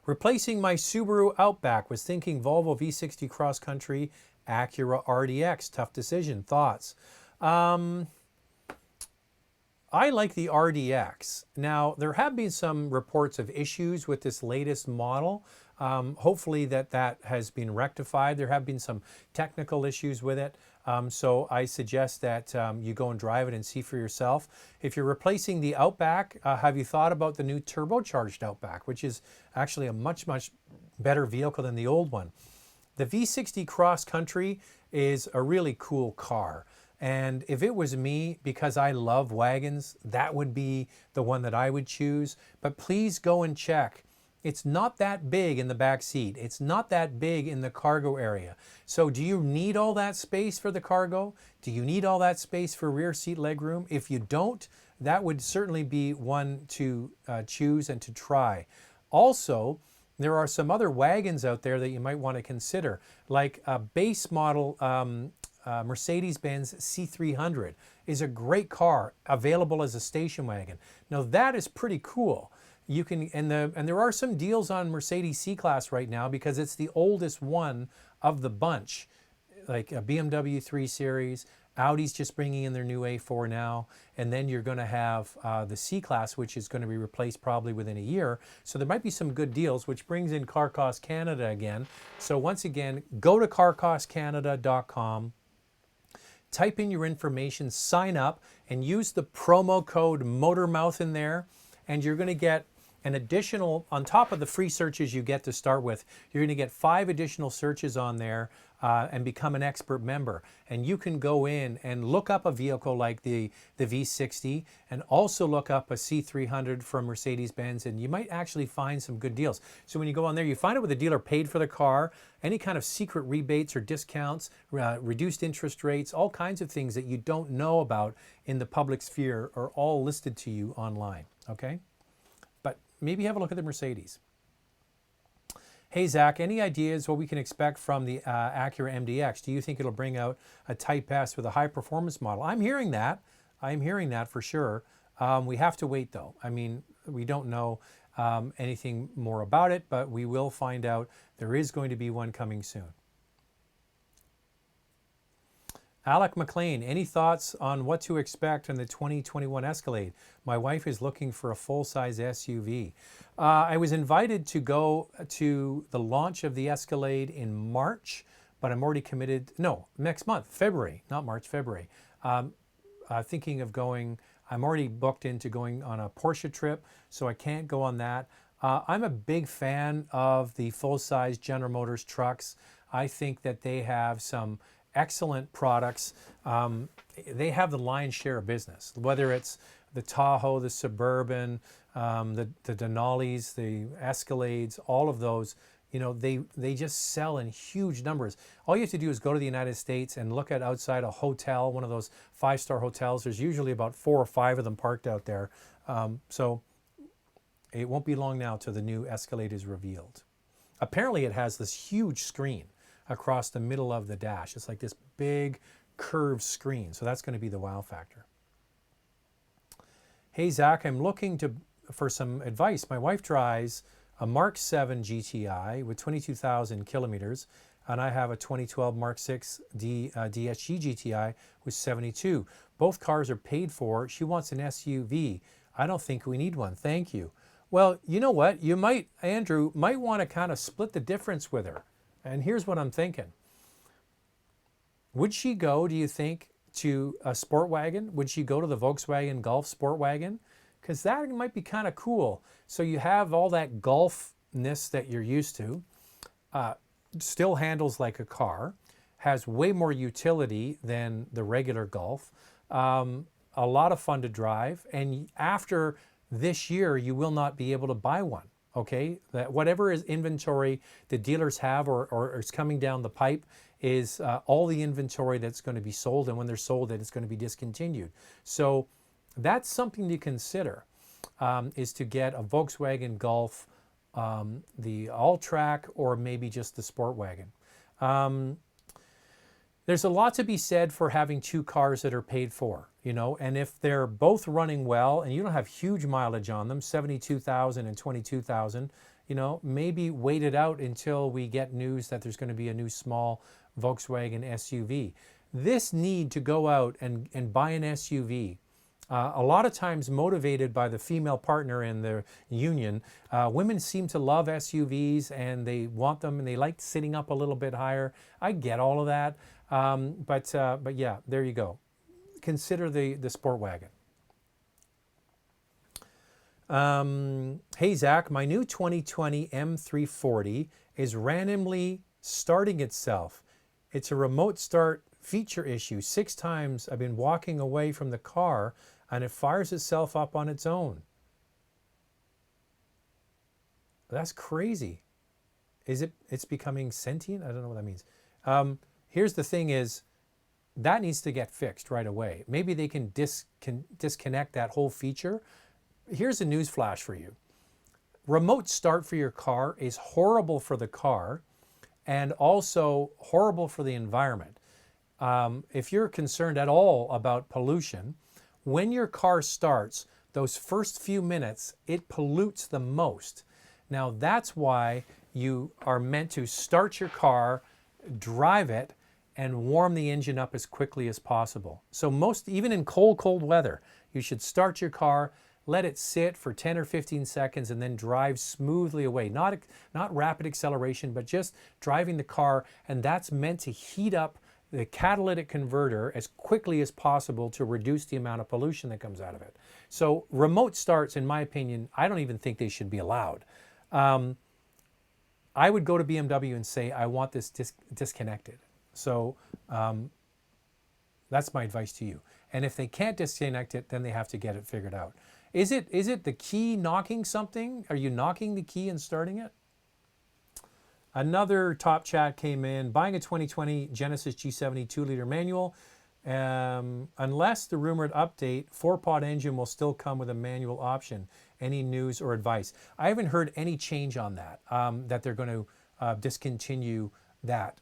Replacing my Subaru Outback, was thinking Volvo V60 Cross Country, Acura RDX. Tough decision. Thoughts? I like the RDX. Now, there have been some reports of issues with this latest model. Hopefully that has been rectified. There have been some technical issues with it. So I suggest that you go and drive it and see for yourself. If you're replacing the Outback, have you thought about the new turbocharged Outback, which is actually a much better vehicle than the old one? The V60 Cross Country is a really cool car. And if it was me, because I love wagons, that would be the one that I would choose. But please go and check. It's not that big in the back seat. It's not that big in the cargo area. So do you need all that space for the cargo? Do you need all that space for rear seat legroom? If you don't, that would certainly be one to choose and to try. Also, there are some other wagons out there that you might want to consider, like a base model Mercedes-Benz C300 is a great car, available as a station wagon. Now that is pretty cool. You can, and there are some deals on Mercedes C-Class right now because it's the oldest one of the bunch, like a BMW 3 Series. Audi's just bringing in their new A4 now, and then you're going to have the C-Class, which is going to be replaced probably within a year. So there might be some good deals, which brings in Car Cost Canada again. So once again, go to carcostcanada.com, type in your information, sign up, and use the promo code MOTORMOUTH in there, and you're going to get an additional, on top of the free searches you get to start with, you're going to get 5 additional searches on there and become an expert member. And you can go in and look up a vehicle like the V60 and also look up a C300 from Mercedes-Benz, and you might actually find some good deals. So when you go on there, you find out what the dealer paid for the car, any kind of secret rebates or discounts, reduced interest rates, all kinds of things that you don't know about in the public sphere are all listed to you online, okay? But maybe have a look at the Mercedes. Hey Zach, any ideas what we can expect from the Acura MDX? Do you think it'll bring out a Type S with a high performance model? I'm hearing that. I'm hearing that for sure. We have to wait though. I mean, we don't know anything more about it, but we will find out. There is going to be one coming soon. Alec McLean, any thoughts on what to expect in the 2021 Escalade? My wife is looking for a full-size SUV. I was invited to go to the launch of the Escalade in March, but I'm already committed, no, next month, February, not March, February. Thinking of going, I'm already booked into going on a Porsche trip, so I can't go on that. I'm a big fan of the full-size General Motors trucks. I think that they have some excellent products. They have the lion's share of business, whether it's the Tahoe, the Suburban, the Denali's, the Escalades, all of those, you know, they just sell in huge numbers. All you have to do is go to the United States and look at outside a hotel, one of those 5-star hotels. There's usually about 4 or 5 of them parked out there. So it won't be long now till the new Escalade is revealed. Apparently it has this huge screen across the middle of the dash. It's like this big curved screen. So that's going to be the wow factor. Hey Zach, I'm looking for some advice. My wife drives a Mark 7 GTI with 22,000 kilometers, and I have a 2012 Mark 6 DSG GTI with 72. Both cars are paid for. She wants an SUV. I don't think we need one. Thank you. Well, you know what? You might, Andrew, might want to kind of split the difference with her. And here's what I'm thinking. Would she go, do you think, to a sport wagon? Would she go to the Volkswagen Golf sport wagon? Because that might be kind of cool. So you have all that golfness that you're used to, still handles like a car, has way more utility than the regular Golf, a lot of fun to drive, and after this year, you will not be able to buy one. Okay, that whatever is inventory the dealers have or is coming down the pipe is all the inventory that's going to be sold, and when they're sold, that it's going to be discontinued. So that's something to consider, is to get a Volkswagen Golf, the all-track, or maybe just the sport wagon. There's a lot to be said for having 2 cars that are paid for, you know, and if they're both running well and you don't have huge mileage on them, 72,000 and 22,000, you know, maybe wait it out until we get news that there's going to be a new small Volkswagen SUV. This need to go out and buy an SUV, a lot of times motivated by the female partner in the union. Women seem to love SUVs and they want them and they like sitting up a little bit higher. I get all of that. But yeah, there you go. Consider the sport wagon. Hey Zach, my new 2020 M340 is randomly starting itself. It's a remote start feature issue. 6 times I've been walking away from the car and it fires itself up on its own. That's crazy. It's becoming sentient? I don't know what that means. Here's the thing is, that needs to get fixed right away. Maybe they can disconnect that whole feature. Here's a news flash for you. Remote start for your car is horrible for the car and also horrible for the environment. If you're concerned at all about pollution, when your car starts, those first few minutes, it pollutes the most. Now that's why you are meant to start your car, drive it, and warm the engine up as quickly as possible. So even in cold weather, you should start your car, let it sit for 10 or 15 seconds, and then drive smoothly away. Not rapid acceleration, but just driving the car, and that's meant to heat up the catalytic converter as quickly as possible to reduce the amount of pollution that comes out of it. So remote starts, in my opinion, I don't even think they should be allowed. I would go to BMW and say, I want this disconnected. So that's my advice to you. And if they can't disconnect it, then they have to get it figured out. Is it the key knocking something? Are you knocking the key and starting it? Another top chat came in. Buying a 2020 Genesis G70 2-liter manual. Unless the rumored update, 4-pod engine will still come with a manual option. Any news or advice? I haven't heard any change on that, that they're going to discontinue that.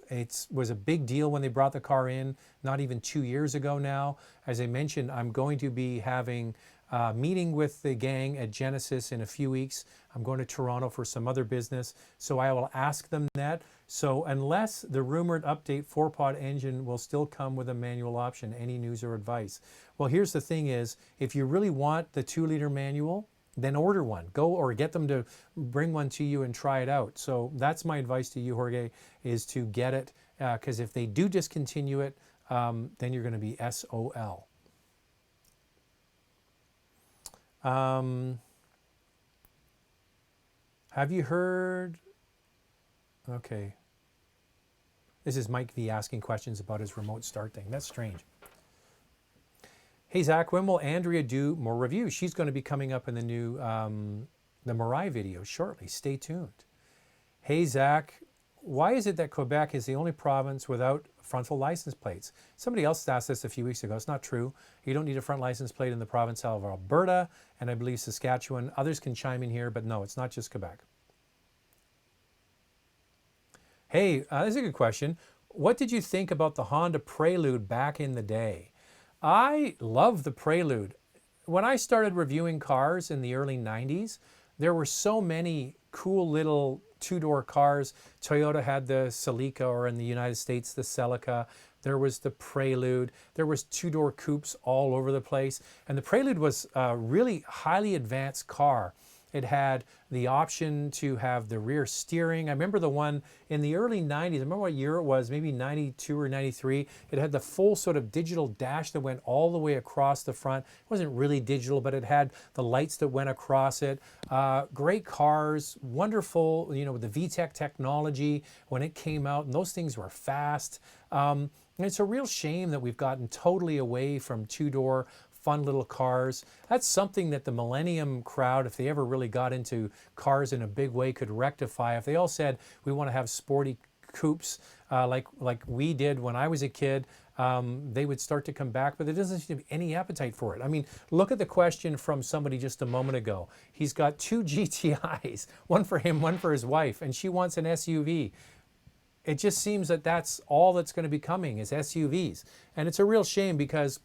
It was a big deal when they brought the car in, not even 2 years ago now. As I mentioned, I'm going to be having a meeting with the gang at Genesis in a few weeks. I'm going to Toronto for some other business, so I will ask them that. So unless the rumored update 4-pod engine will still come with a manual option, any news or advice? Well, here's the thing is, if you really want the 2-liter manual, then order one. Go or get them to bring one to you and try it out. So that's my advice to you, Jorge, is to get it, because if they do discontinue it, then you're going to be SOL. Have you heard? Okay. This is Mike V asking questions about his remote start thing. That's strange. Hey, Zach, when will Andrea do more reviews? She's going to be coming up in the new, the Mirai video shortly. Stay tuned. Hey, Zach, why is it that Quebec is the only province without frontal license plates? Somebody else asked this a few weeks ago. It's not true. You don't need a front license plate in the province of Alberta, and I believe Saskatchewan. Others can chime in here, but no, it's not just Quebec. Hey, this is a good question. What did you think about the Honda Prelude back in the day? I love the Prelude. When I started reviewing cars in the early 90s, there were so many cool little two-door cars. Toyota had the Celica, or in the United States, the Celica. There was the Prelude. There was two-door coupes all over the place. And the Prelude was a really highly advanced car. It had the option to have the rear steering. I remember the one in the early 90s. I remember what year it was, maybe 92 or 93. It had the full sort of digital dash that went all the way across the front. It wasn't really digital, but it had the lights that went across it. Great cars, wonderful, you know, with the VTEC technology when it came out, and those things were fast. And it's a real shame that we've gotten totally away from two-door fun little cars. That's something that the millennium crowd, if they ever really got into cars in a big way, could rectify. If they all said, we want to have sporty coupes like we did when I was a kid, they would start to come back, but there doesn't seem to be any appetite for it. I mean, look at the question from somebody just a moment ago. He's got 2 GTIs, one for him, one for his wife, and she wants an SUV. It just seems that that's all that's going to be coming is SUVs. And it's a real shame, because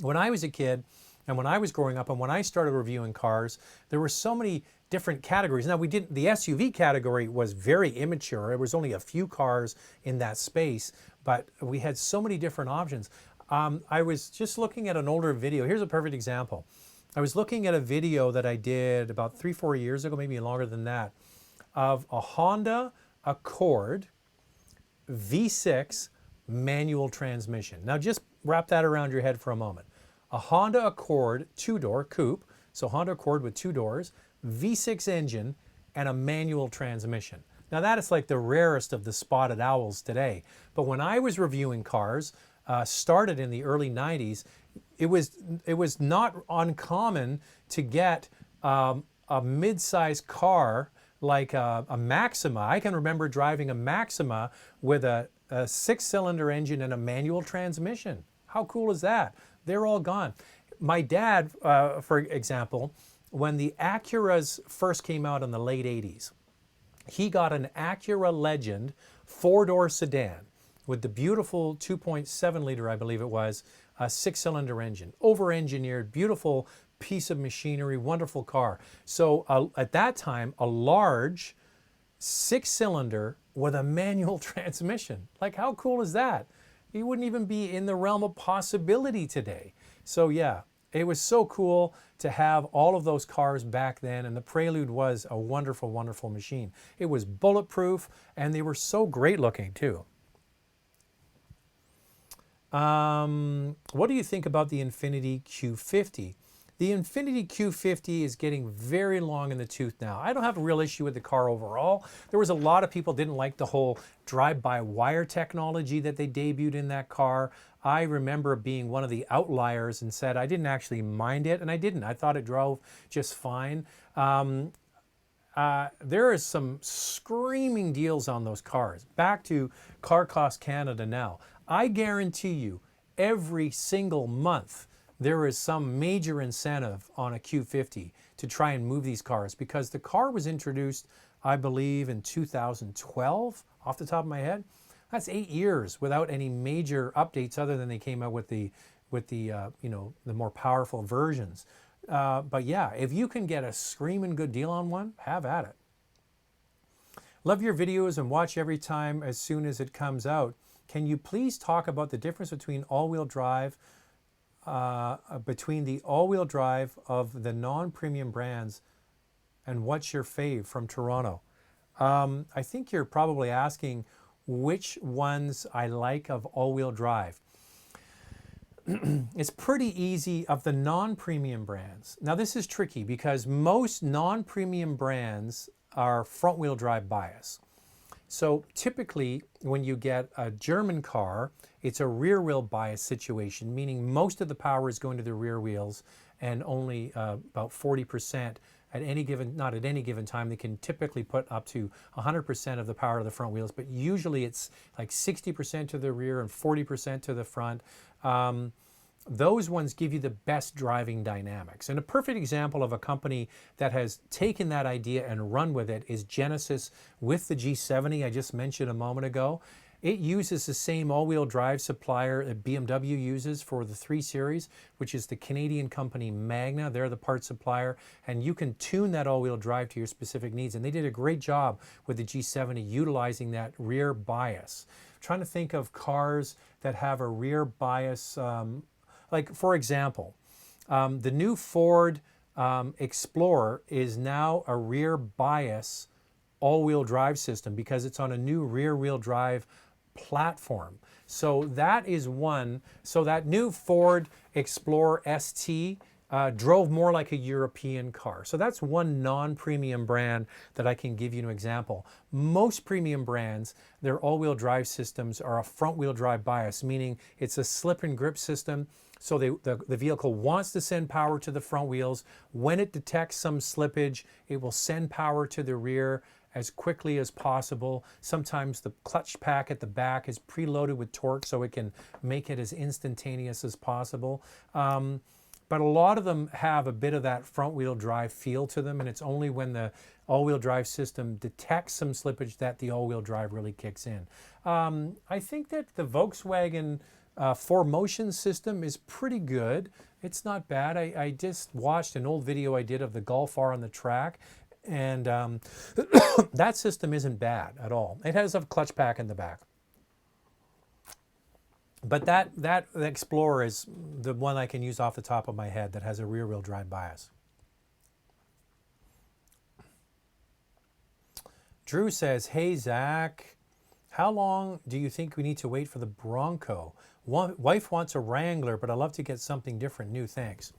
when I was a kid and when I was growing up and when I started reviewing cars, there were so many different categories. Now, the SUV category was very immature. There was only a few cars in that space, but we had so many different options. I was just looking at an older video. Here's a perfect example. I was looking at a video that I did about 3-4 years ago, maybe longer than that, of a Honda Accord V6 manual transmission. Now, just wrap that around your head for a moment. A Honda Accord 2-door coupe, so Honda Accord with 2 doors, V6 engine, and a manual transmission. Now that is like the rarest of the spotted owls today. But when I was reviewing cars, started in the early 90s, it was not uncommon to get a mid-size car like a Maxima. I can remember driving a Maxima with a 6-cylinder engine and a manual transmission. How cool is that? They're all gone. My dad, for example, when the Acuras first came out in the late 80s, he got an Acura Legend 4-door sedan with the beautiful 2.7 liter, I believe it was, a 6-cylinder engine, over-engineered, beautiful piece of machinery, wonderful car. So at that time, a large 6-cylinder with a manual transmission. Like, how cool is that? It wouldn't even be in the realm of possibility today. So yeah, it was so cool to have all of those cars back then, and the Prelude was a wonderful, wonderful machine. It was bulletproof, and they were so great looking too. What do you think about the Infiniti Q50? The Infiniti Q50 is getting very long in the tooth now. I don't have a real issue with the car overall. There was a lot of people didn't like the whole drive-by-wire technology that they debuted in that car. I remember being one of the outliers and said I didn't actually mind it, and I didn't. I thought it drove just fine. There is some screaming deals on those cars. Back to Car Cost Canada now. I guarantee you, every single month, there is some major incentive on a Q50 to try and move these cars, because the car was introduced, I believe, in 2012, off the top of my head. That's 8 years without any major updates other than they came out with the more powerful versions. But yeah, if you can get a screaming good deal on one, have at it. Love your videos and watch every time as soon as it comes out. Can you please talk about the difference between all-wheel drive, between the all-wheel drive of the non-premium brands, and what's your fave from Toronto? I think you're probably asking which ones I like of all-wheel drive. It's pretty easy of the non-premium brands. Now this is tricky because most non-premium brands are front-wheel drive bias. So typically when you get a German car, it's a rear wheel bias situation, meaning most of the power is going to the rear wheels and only about 40% at any given, not at any given time. They can typically put up to 100% of the power to the front wheels, but usually it's like 60% to the rear and 40% to the front. Those ones give you the best driving dynamics. And a perfect example of a company that has taken that idea and run with it is Genesis with the G70 I just mentioned a moment ago. It uses the same all-wheel drive supplier that BMW uses for the 3 Series, which is the Canadian company Magna. They're the part supplier, and you can tune that all-wheel drive to your specific needs. And they did a great job with the G70 utilizing that rear bias. I'm trying to think of cars that have a rear bias. Like, for example, the new Ford Explorer is now a rear bias all-wheel drive system because it's on a new rear-wheel drive platform. So that is one. So that new Ford Explorer ST drove more like a European car. So that's one non-premium brand that I can give you an example. Most premium brands, their all-wheel drive systems are a front-wheel drive bias, meaning it's a slip and grip system. So the vehicle wants to send power to the front wheels. When it detects some slippage, it will send power to the rear as quickly as possible. Sometimes the clutch pack at the back is preloaded with torque so it can make it as instantaneous as possible. But a lot of them have a bit of that front-wheel drive feel to them, and it's only when the all-wheel drive system detects some slippage that the all-wheel drive really kicks in. I think that the Volkswagen 4Motion system is pretty good. It's not bad. I just watched an old video I did of the Golf R on the track, and that system isn't bad at all. It has a clutch pack in the back. But that Explorer is the one I can use off the top of my head that has a rear-wheel drive bias. Drew says, hey, Zach, how long do you think we need to wait for the Bronco? Wife wants a Wrangler, but I'd love to get something different. New, thanks.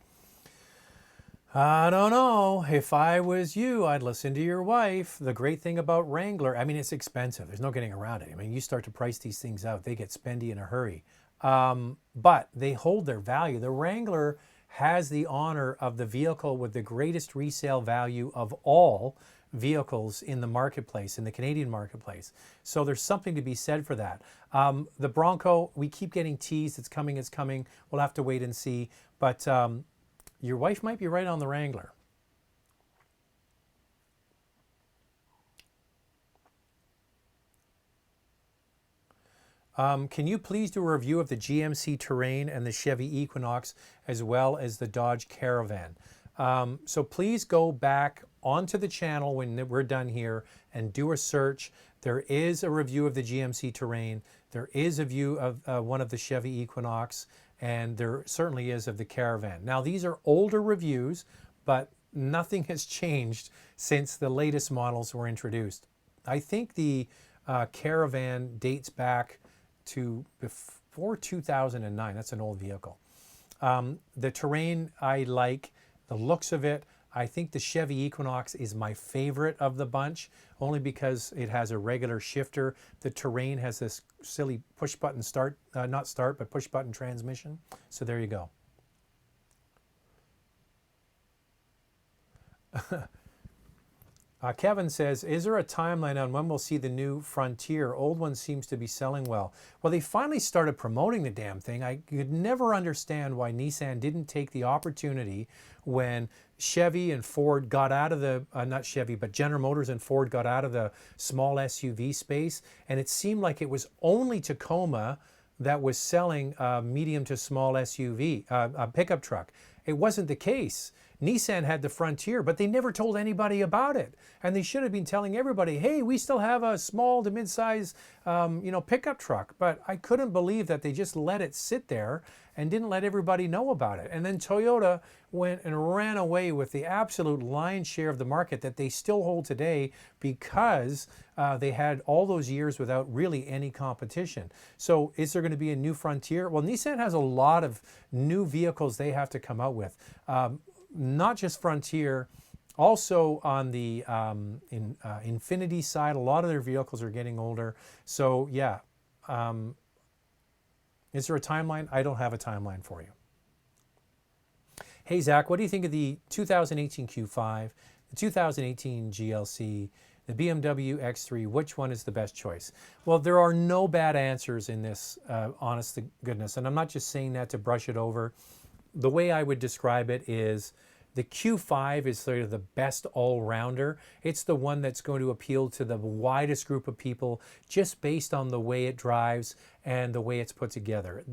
I don't know. If I was you, I'd listen to your wife. The great thing about Wrangler, I mean, it's expensive. There's no getting around it. I mean, you start to price these things out, they get spendy in a hurry. But they hold their value. The Wrangler has the honor of the vehicle with the greatest resale value of all vehicles in the marketplace, in the Canadian marketplace. So there's something to be said for that. The Bronco, we keep getting teased. It's coming, it's coming. We'll have to wait and see. But your wife might be right on the Wrangler. Can you please do a review of the GMC Terrain and the Chevy Equinox as well as the Dodge Caravan? So please go back onto the channel when we're done here and do a search. There is a review of the GMC Terrain. There is a view of one of the Chevy Equinox, and there certainly is of the Caravan. Now, these are older reviews, but nothing has changed since the latest models were introduced. I think the Caravan dates back to before 2009. That's an old vehicle. The Terrain I like, the looks of it. I think the Chevy Equinox is my favorite of the bunch, only because it has a regular shifter. The Terrain has this silly push button start, not start, but push button transmission. So there you go. Kevin says, is there a timeline on when we'll see the new Frontier? Old one seems to be selling well. Well, they finally started promoting the damn thing. I could never understand why Nissan didn't take the opportunity when Chevy and Ford got out of the, not Chevy, but General Motors and Ford got out of the small SUV space. And it seemed like it was only Tacoma that was selling a medium to small SUV, a pickup truck. It wasn't the case. Nissan had the Frontier, but they never told anybody about it. And they should have been telling everybody, hey, we still have a small to mid-size, pickup truck. But I couldn't believe that they just let it sit there and didn't let everybody know about it. And then Toyota went and ran away with the absolute lion's share of the market that they still hold today, because they had all those years without really any competition. So is there going to be a new Frontier? Well, Nissan has a lot of new vehicles they have to come out with. Not just Frontier, also on the Infiniti side, a lot of their vehicles are getting older. So yeah, is there a timeline? I don't have a timeline for you. Hey Zach, what do you think of the 2018 Q5, the 2018 GLC, the BMW X3? Which one is the best choice? Well, there are no bad answers in this, honest to goodness. And I'm not just saying that to brush it over. The way I would describe it is the Q5 is sort of the best all-rounder. It's the one that's going to appeal to the widest group of people just based on the way it drives and the way it's put together.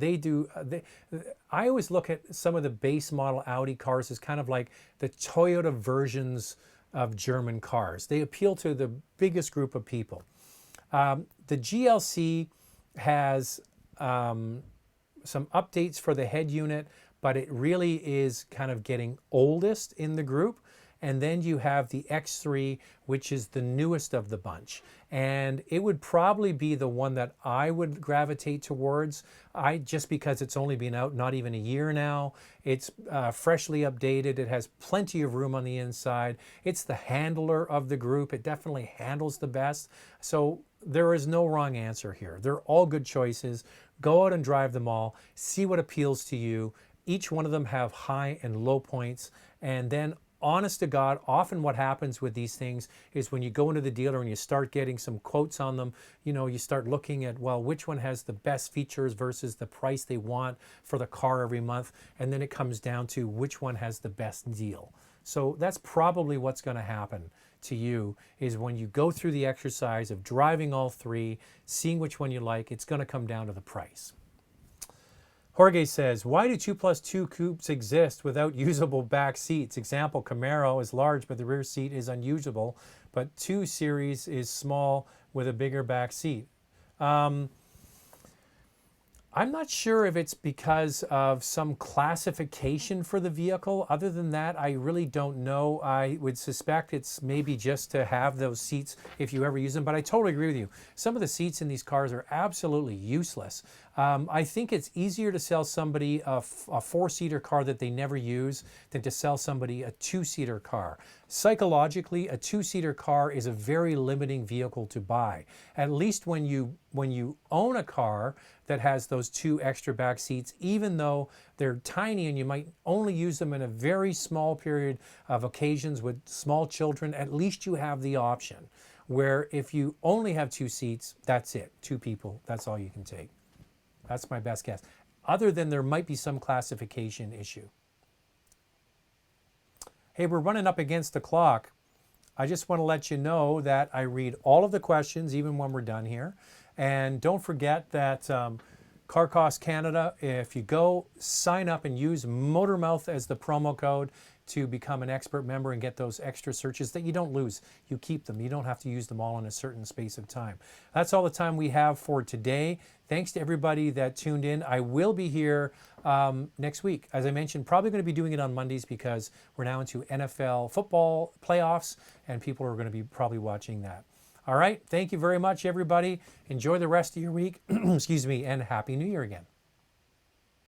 I always look at some of the base model Audi cars as kind of like the Toyota versions of German cars. They appeal to the biggest group of people. The GLC has some updates for the head unit, but it really is kind of getting oldest in the group. And then you have the X3, which is the newest of the bunch. And it would probably be the one that I would gravitate towards, just because it's only been out not even a year now. It's freshly updated. It has plenty of room on the inside. It's the handler of the group. It definitely handles the best. So there is no wrong answer here. They're all good choices. Go out and drive them all. See what appeals to you. Each one of them have high and low points. And then, honest to God, often what happens with these things is when you go into the dealer and you start getting some quotes on them, you start looking at, well, which one has the best features versus the price they want for the car every month. And then it comes down to which one has the best deal. So that's probably what's going to happen to you, is when you go through the exercise of driving all three, seeing which one you like, it's going to come down to the price. Jorge says, why do 2+2 coupes exist without usable back seats? Example, Camaro is large, but the rear seat is unusable, but 2 Series is small with a bigger back seat. I'm not sure if it's because of some classification for the vehicle. Other than that, I really don't know. I would suspect it's maybe just to have those seats if you ever use them, but I totally agree with you. Some of the seats in these cars are absolutely useless. I think it's easier to sell somebody a 4-seater car that they never use than to sell somebody a 2-seater car. Psychologically, a 2-seater car is a very limiting vehicle to buy. At least when you own a car that has those 2 extra back seats, even though they're tiny and you might only use them in a very small period of occasions with small children, at least you have the option. Where if you only have 2 seats, that's it. 2 people, that's all you can take. That's my best guess. Other than there might be some classification issue. Hey, we're running up against the clock. I just want to let you know that I read all of the questions, even when we're done here. And don't forget that Car Cost Canada, if you go sign up and use Motormouth as the promo code to become an expert member and get those extra searches that you don't lose. You keep them. You don't have to use them all in a certain space of time. That's all the time we have for today. Thanks to everybody that tuned in. I will be here next week. As I mentioned, probably going to be doing it on Mondays because we're now into NFL football playoffs and people are going to be probably watching that. All right. Thank you very much, everybody. Enjoy the rest of your week. Excuse me, and Happy New Year again.